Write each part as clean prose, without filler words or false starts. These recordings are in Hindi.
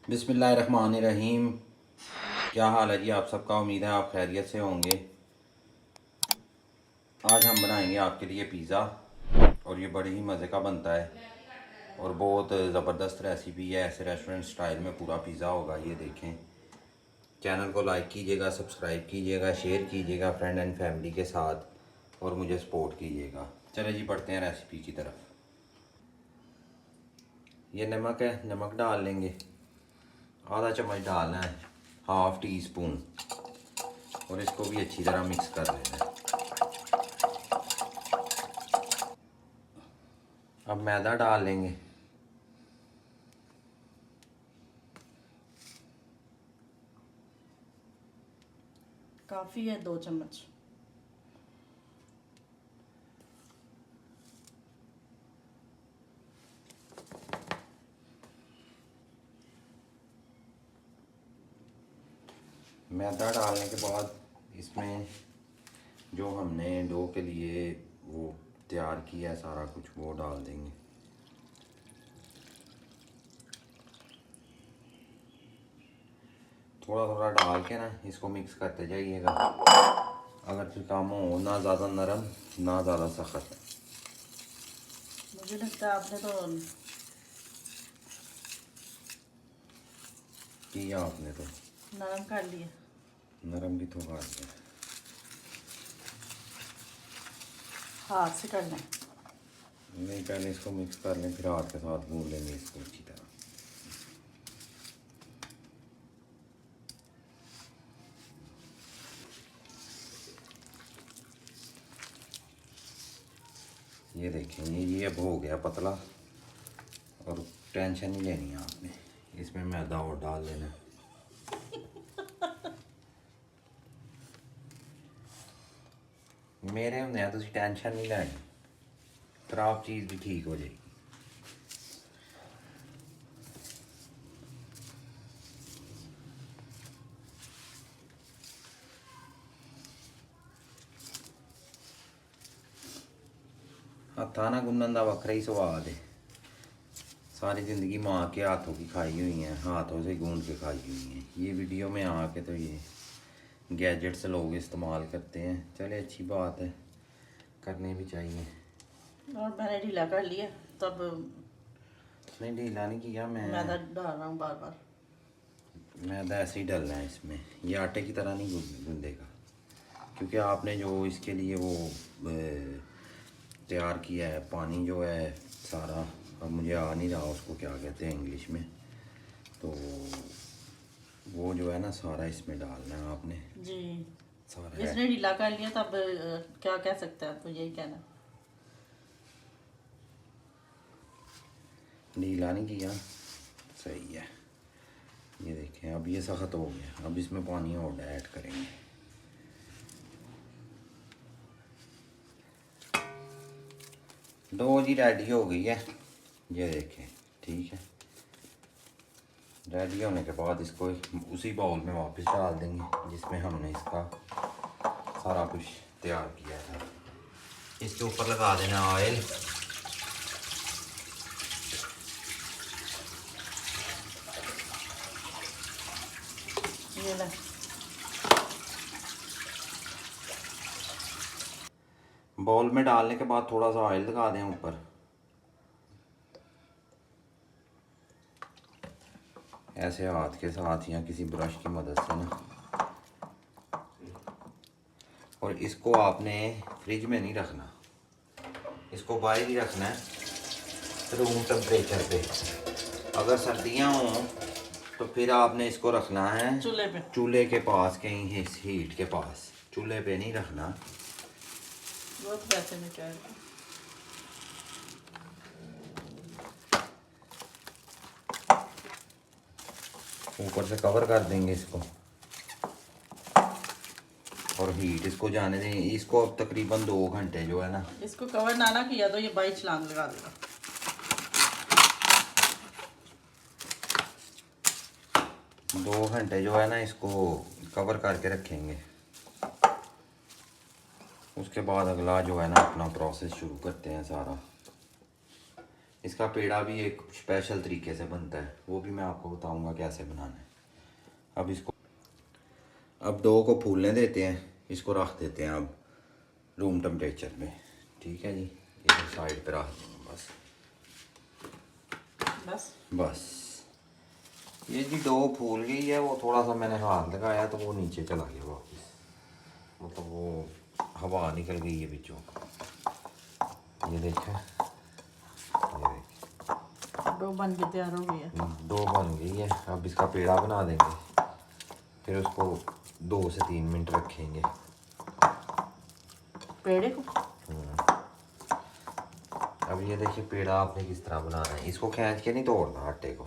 बिस्मिल्लाहिर्रहमानिर्रहीम। क्या हाल है जी आप सबका। उम्मीद है आप खैरियत से होंगे। आज हम बनाएंगे आपके लिए पिज़्ज़ा और ये बड़ी ही मज़े का बनता है और बहुत ज़बरदस्त रेसिपी है। ऐसे रेस्टोरेंट स्टाइल में पूरा पिज़्ज़ा होगा। ये देखें। चैनल को लाइक कीजिएगा, सब्सक्राइब कीजिएगा, शेयर कीजिएगा फ्रेंड एंड फैमिली के साथ और मुझे सपोर्ट कीजिएगा। चले जी बढ़ते हैं रेसिपी की तरफ। ये नमक है, नमक डाल लेंगे। आधा चम्मच डालना है, हाफ़ टी स्पून, और इसको भी अच्छी तरह मिक्स कर लेना है। अब मैदा डाल लेंगे। काफ़ी है 2 चम्मच। मैदा डालने के बाद इसमें जो हमने डो के लिए वो तैयार किया है सारा कुछ वो डाल देंगे। थोड़ा थोड़ा डाल के ना इसको मिक्स करते जाइएगा। अगर फिर काम हो ना ज़्यादा नरम ना ज़्यादा सख्त। मुझे लगता है आपने तो किया आपने तो नरम कर लिया। नरम भी तो कर दिया। हाथ से करना है। नहीं, पहले इसको मिक्स कर लें फिर हाथ के साथ गूंद लेंगे इसको अच्छी तरह। ये देखें, ये अब हो गया पतला और टेंशन नहीं लेनी है आपने। इसमें मैदा और डाल देना। मेरे होंगे तुम टेंशन नहीं लैनी, खराब चीज़ भी ठीक हो जाएगी। हथा ना गुंदन का वखरा ही स्वाद है। सारी ज़िंदगी माँ के हाथों की खाई हुई हैं, हाथों से गूंद के खाई हुई हैं। ये वीडियो में आके तो ये गैजेट्स लोग इस्तेमाल करते हैं। चले अच्छी बात है, करनी भी चाहिए। और मैंने ढीला कर लिया तब नहीं ढीला नहीं किया मैदा मैं। डाल रहा हूँ बार बार। मैदा ऐसे ही डलना है इसमें। ये आटे की तरह नहीं गूंदेगा क्योंकि आपने जो इसके लिए वो तैयार किया है पानी जो है सारा, अब मुझे आ नहीं रहा उसको क्या कहते हैं इंग्लिश में, तो वो जो है ना सारा इसमें डालना है आपने जी सारा। इसने ढीला कर लिया तब क्या कह सकते हैं, तो यही कहना। ढीला नहीं किया, सही है। ये देखें अब ये सख्त हो गया। अब इसमें पानी और ऐड करेंगे। डो जी रेडी हो गई है। ये देखें, ठीक है। रेडी होने के बाद इसको उसी बाउल में वापस डाल देंगे जिसमें हमने इसका सारा कुछ तैयार किया था। इसके ऊपर लगा देना ऑयल। ये ले। बाउल में डालने के बाद थोड़ा सा ऑयल लगा दें ऊपर। ऐसे हाथ के साथ या किसी ब्रश की मदद से ना, और इसको आपने फ्रिज में नहीं रखना, इसको बाहर ही रखना है रूम टेम्परेचर पे। अगर सर्दियाँ हों तो फिर आपने इसको रखना है चूल्हे पे। चूल्हे के पास, कहीं हीट के पास। चूल्हे पे नहीं रखना। बहुत पैसे में क्या है। ऊपर से कवर कर देंगे इसको और हीट इसको जाने देंगे। इसको अब तकरीबन 2 घंटे जो है ना, इसको कवर ना किया तो ये 22 छलांग लगा देगा। 2 घंटे जो है ना इसको कवर करके रखेंगे। उसके बाद अगला जो है ना अपना प्रोसेस शुरू करते हैं सारा। इसका पेड़ा भी एक स्पेशल तरीके से बनता है, वो भी मैं आपको बताऊंगा कैसे बनाना है। अब इसको, अब डो को फूलने देते हैं, इसको रख देते हैं अब रूम टेम्परेचर में। ठीक है जी, ये साइड पे रख देंगे बस। बस बस ये जी डो फूल गई है। वो थोड़ा सा मैंने हाथ लगाया तो वो नीचे चला गया वापस, मतलब वो हवा निकल गई है बीचों। ये देखें, ये देखें डो बन के तैयार हो गई है। डो बन गई है। अब इसका पेड़ा बना देंगे, फिर उसको 2 से 3 मिनट रखेंगे पेड़े को। अब ये देखिए पेड़ा आपने किस तरह बनाना है। इसको खींच के नहीं तोड़ना आटे को,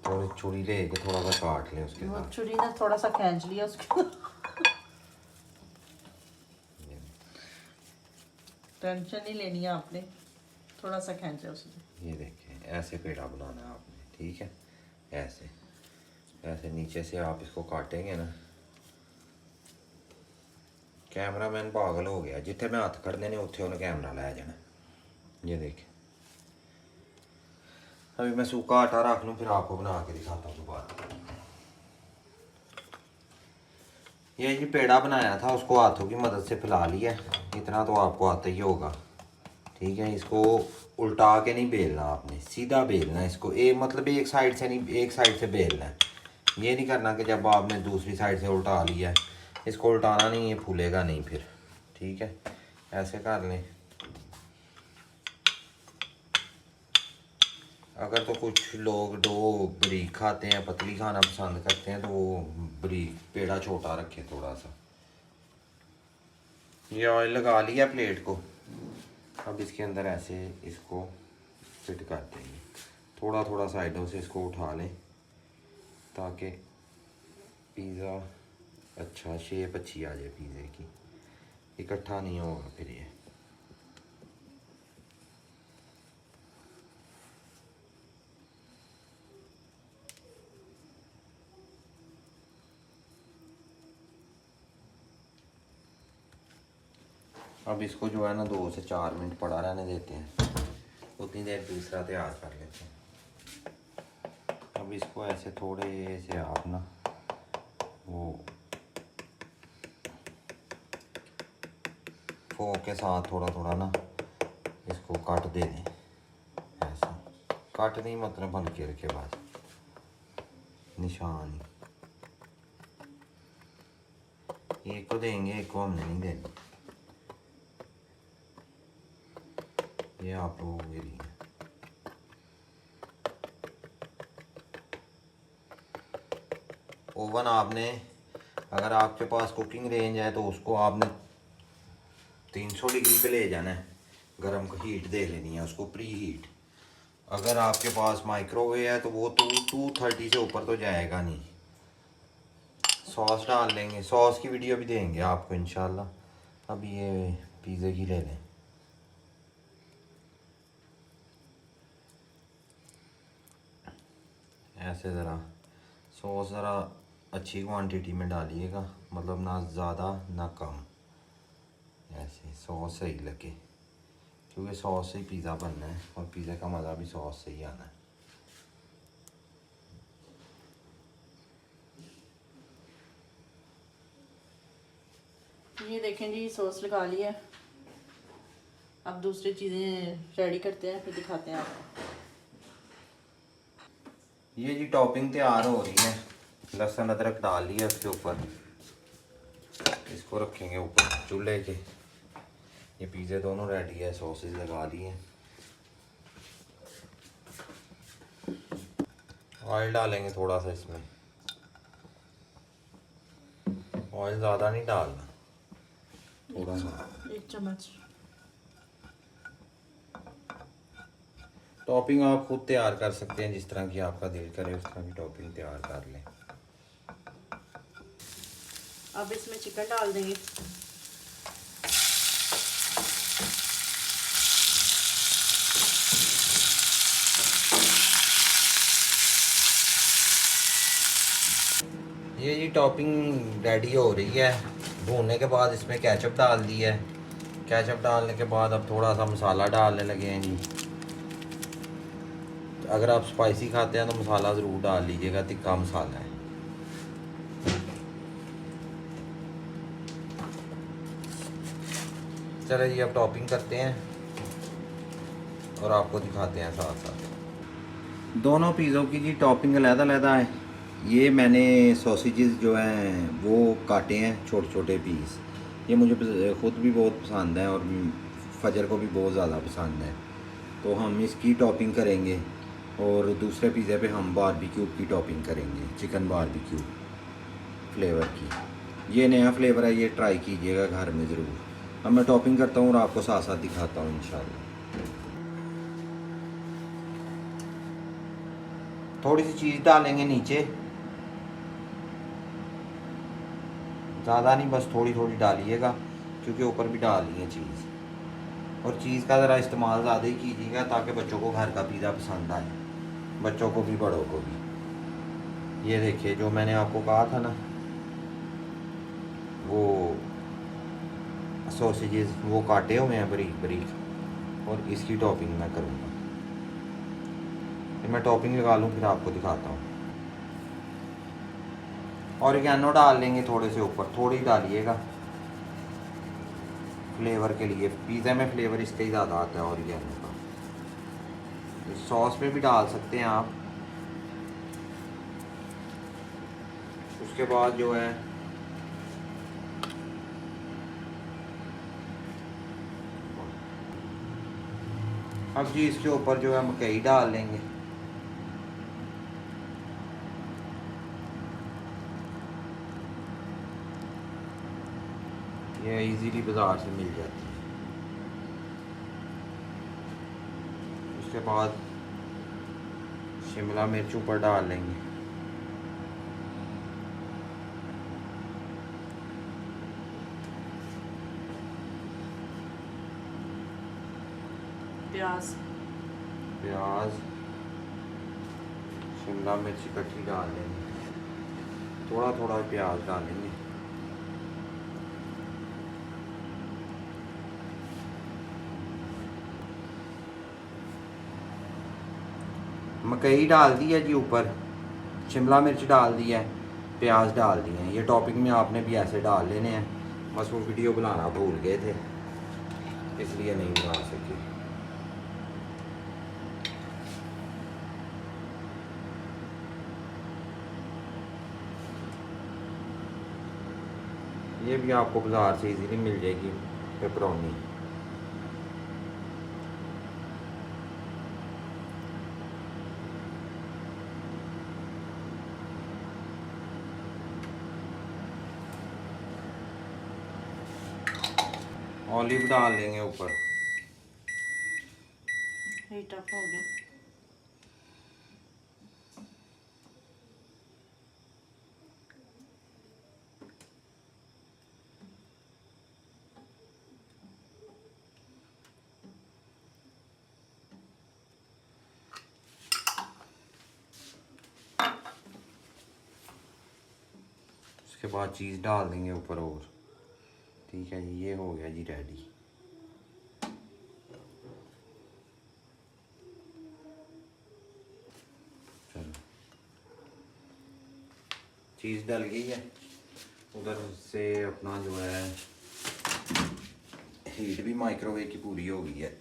थोड़ी छुरी ले के थोड़ा सा काट लें उसके वो साथ। छुरी ने थोड़ा सा खींच लिया उसके। टेंशन नहीं लेनी है आपने, थोड़ा सा खींचा उसने। ये देखिए ऐसे पेड़ा बनाना है आपने, ठीक है। ऐसे ऐसे नीचे से आप इसको काटेंगे ना। कैमरामैन पागल हो गया, जिथे मैं हथ कर देने उत्थे उन्हें कैमरा लै जाना। ये देखिए अभी मैं सूखा आटा रख लूँ, फिर आपको बना के दिखाता हूँ दोबारा। ये जी पेड़ा बनाया था, उसको हाथों की मदद से फैला लिया। इतना तो आपको आता ही होगा, ठीक है। इसको उल्टा के नहीं बेलना आपने, सीधा बेलना है इसको। मतलब एक साइड से नहीं, एक साइड से बेलना है। ये नहीं करना कि जब आपने दूसरी साइड से उल्टा लिया है, इसको उल्टाना नहीं, ये फूलेगा नहीं फिर, ठीक है। ऐसे कर लें। अगर तो कुछ लोग डो बरीक खाते हैं, पतली खाना पसंद करते हैं, तो वो बरीक पेड़ा छोटा रखे थोड़ा सा। ये ऑयल लगा लिया प्लेट को। अब इसके अंदर ऐसे इसको फिट कर देंगे, थोड़ा थोड़ा साइडों से इसको उठा लें ताकि पिज़्ज़ा अच्छा शेप अच्छी आ जाए पिज़्ज़े की। इकट्ठा नहीं होगा फिर ये। अब इसको जो है ना 2 से 4 मिनट पड़ा रहने देते हैं, उतनी देर दूसरा तैयार कर लेते हैं। अब इसको ऐसे थोड़े से आप ना वो फोक के साथ थोड़ा थोड़ा ना इसको काट दे दें। ऐसे काट नहीं, मतलब हल्के रखे बाद निशान। एक को देंगे, एक को हमने नहीं देना। ये आप लोगों के लिए। ओवन आपने, अगर आपके पास कुकिंग रेंज है तो उसको आपने 300 डिग्री पे ले जाना है, गर्म हीट दे लेनी है उसको, प्री हीट। अगर आपके पास माइक्रोवेव है तो वो 230 से ऊपर तो जाएगा नहीं। सॉस डाल लेंगे, सॉस की वीडियो भी देंगे आपको इंशाल्लाह। अब ये पिज़्ज़े की ले लें। ऐसे ज़रा सॉस ज़रा अच्छी क्वांटिटी में डालिएगा, मतलब ना ज़्यादा ना कम। ऐसे सॉस सही लगे, क्योंकि सॉस से ही पिज़्ज़ा बनना है और पिज़्ज़ा का मज़ा भी सॉस से ही आना है। ये देखें जी, सॉस लगा लिया है। अब दूसरी चीज़ें रेडी करते हैं, फिर दिखाते हैं आपको। ये जी टॉपिंग तैयार हो रही है। लहसुन अदरक डाल लिया उसके ऊपर, इसको रखेंगे ऊपर चूल्हे के। ये पिज़्ज़े दोनों रेडी है, सॉसेज लगा लिए। ऑयल डालेंगे थोड़ा सा इसमें, ऑयल ज़्यादा नहीं डालना, थोड़ा सा 1 चम्मच। टॉपिंग आप खुद तैयार कर सकते हैं, जिस तरह की आपका दिल करे उस तरह की टॉपिंग तैयार कर लें। अब इसमें चिकन डाल देंगे। ये जी टॉपिंग रेडी हो रही है। भूनने के बाद इसमें केचप डाल दी है। केचप डालने के बाद अब थोड़ा सा मसाला डालने लगे हैं जी। अगर आप स्पाइसी खाते हैं तो मसाला ज़रूर डाल लीजिएगा, तिक्का मसाला है। चलो जी अब टॉपिंग करते हैं और आपको दिखाते हैं साथ साथ। दोनों पिज़्ज़ों की जी टॉपिंग अलग-अलग है। ये मैंने सॉसेजेस जो हैं वो काटे हैं छोटे छोटे पीस। ये मुझे ख़ुद भी बहुत पसंद है और फजर को भी बहुत ज़्यादा पसंद है। तो हम इसकी टॉपिंग करेंगे और दूसरे पिज़्ज़े पे हम बारबेक्यू की टॉपिंग करेंगे, चिकन बारबेक्यू फ्लेवर की। ये नया फ्लेवर है, ये ट्राई कीजिएगा घर में ज़रूर। अब मैं टॉपिंग करता हूँ और आपको साथ साथ दिखाता हूँ इंशाल्लाह। थोड़ी सी चीज़ डालेंगे नीचे, ज़्यादा नहीं, बस थोड़ी थोड़ी डालिएगा क्योंकि ऊपर भी डालनी है चीज़। और चीज़ का ज़रा इस्तेमाल ज़्यादा ही कीजिएगा ताकि बच्चों को घर का पिज़्ज़ा पसंद आए, बच्चों को भी बड़ों को भी। ये देखिए जो मैंने आपको कहा था ना वो सॉसेजेस वो काटे हुए हैं बारीक बारीक, और इसकी टॉपिंग मैं करूँगा। फिर मैं टॉपिंग लगा लूँ फिर आपको दिखाता हूँ। ऑरिगेनो डाल लेंगे थोड़े से ऊपर, थोड़ी डालिएगा फ्लेवर के लिए। पिज़्ज़ा में फ्लेवर इसका ही ज़्यादा आता है ऑरिगेनो का। सॉस में भी डाल सकते हैं आप। उसके बाद जो है अब जी इसके ऊपर जो है मकई डाल लेंगे। ये इजीली बाज़ार से मिल जाती है। उसके बाद शिमला मिर्च ऊपर डाल लेंगे। प्याज शिमला मिर्च इकट्ठी डाल लेंगे, थोड़ा थोड़ा प्याज डालेंगे। मकई डाल दी है जी ऊपर, शिमला मिर्च डाल दी है, प्याज डाल दिए हैं। ये टॉपिंग में आपने भी ऐसे डाल लेने हैं। बस वो वीडियो बनाना भूल गए थे इसलिए नहीं बना सके। ये भी आपको बाज़ार से इजीली मिल जाएगी पेपरोनी। ऑलिव डाल लेंगे ऊपर। हीट अप हो गया। उसके बाद चीज़ डाल देंगे ऊपर और। ठीक है जी, ये हो गया जी रेडी। चलो चीज़ डल गई है। उधर से अपना जो है हीट भी माइक्रोवेव की पूरी हो गई है।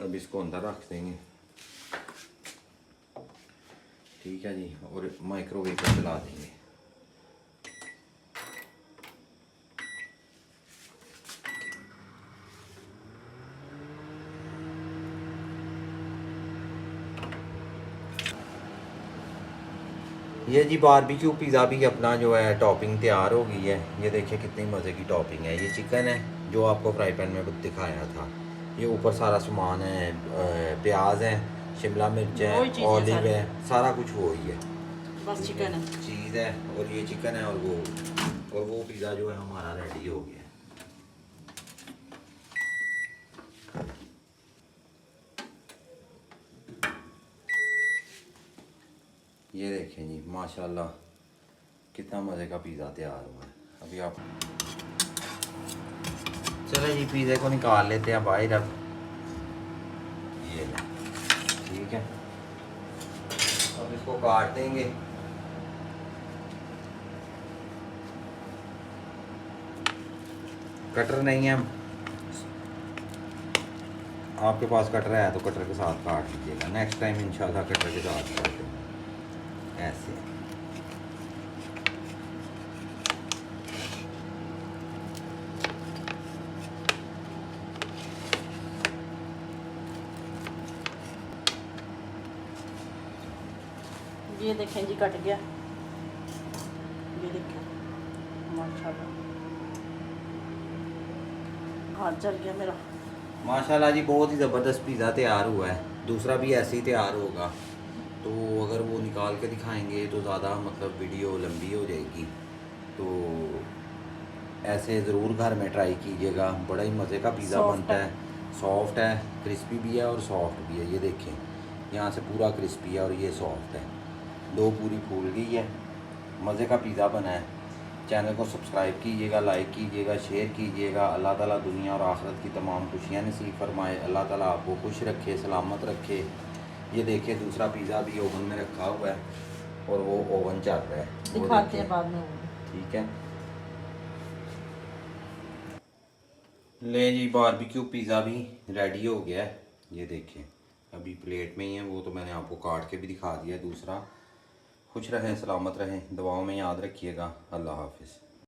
अब इसको अंदर रख देंगे। ठीक है जी, और माइक्रोवेव को चला देंगे। ये जी बारबेक्यू पिज़्ज़ा भी अपना जो है टॉपिंग तैयार हो गई है। ये देखिए कितनी मज़े की टॉपिंग है। ये चिकन है जो आपको फ्राई पैन में दिखाया था। ये ऊपर सारा सामान है, प्याज है, शिमला मिर्च है, ऑलिव है, सारा कुछ वो ही है। बस चिकन है, चीज़ है और ये चिकन है और वो पिज़्ज़ा जो है हमारा रेडी हो गया। ये देखें जी माशाल्लाह कितना मज़े का पिज़्ज़ा तैयार हुआ है। अभी आप चलो जी पिज़्ज़े को निकाल लेते हैं बाहर। अब ये ठीक है, अब इसको काट देंगे। कटर नहीं है, आपके पास कटर है तो कटर के साथ काट लीजिएगा। नेक्स्ट टाइम इंशाल्लाह कटर के साथ काटेंगे ऐसे। ये देखें जी, कट गया। ये देखें माशाल्लाह, हाथ जल गया मेरा। माशाल्लाह जी, बहुत ही ज़बरदस्त पिज़्ज़ा तैयार हुआ है। दूसरा भी ऐसे ही तैयार होगा, तो अगर वो निकाल के दिखाएंगे तो ज़्यादा मतलब वीडियो लंबी हो जाएगी। तो ऐसे ज़रूर घर में ट्राई कीजिएगा, बड़ा ही मज़े का पिज़्ज़ा बनता है। सॉफ्ट है, क्रिस्पी भी है और सॉफ्ट भी है। ये देखें, यहाँ से पूरा क्रिस्पी है और ये सॉफ्ट है, दो पूरी फूल गई है। मज़े का पिज़्ज़ा बना है। चैनल को सब्सक्राइब कीजिएगा, लाइक कीजिएगा, शेयर कीजिएगा। अल्लाह ताला दुनिया और आखिरत की तमाम खुशियाँ नसीब फरमाए। अल्लाह ताला आपको खुश रखे, सलामत रखे। ये देखिए दूसरा पिज़्ज़ा भी ओवन में रखा हुआ है और वो ओवन चल रहा है, वो दिखाते हैं देखिए। बाद में वो। ठीक है, ले जी, बारबेक्यू पिज़्ज़ा भी रेडी हो गया है। ये देखिए अभी प्लेट में ही है, वो तो मैंने आपको काट के भी दिखा दिया है। दूसरा, खुश रहें, सलामत रहें, दुआओं में याद रखिएगा। अल्लाह हाफिज़।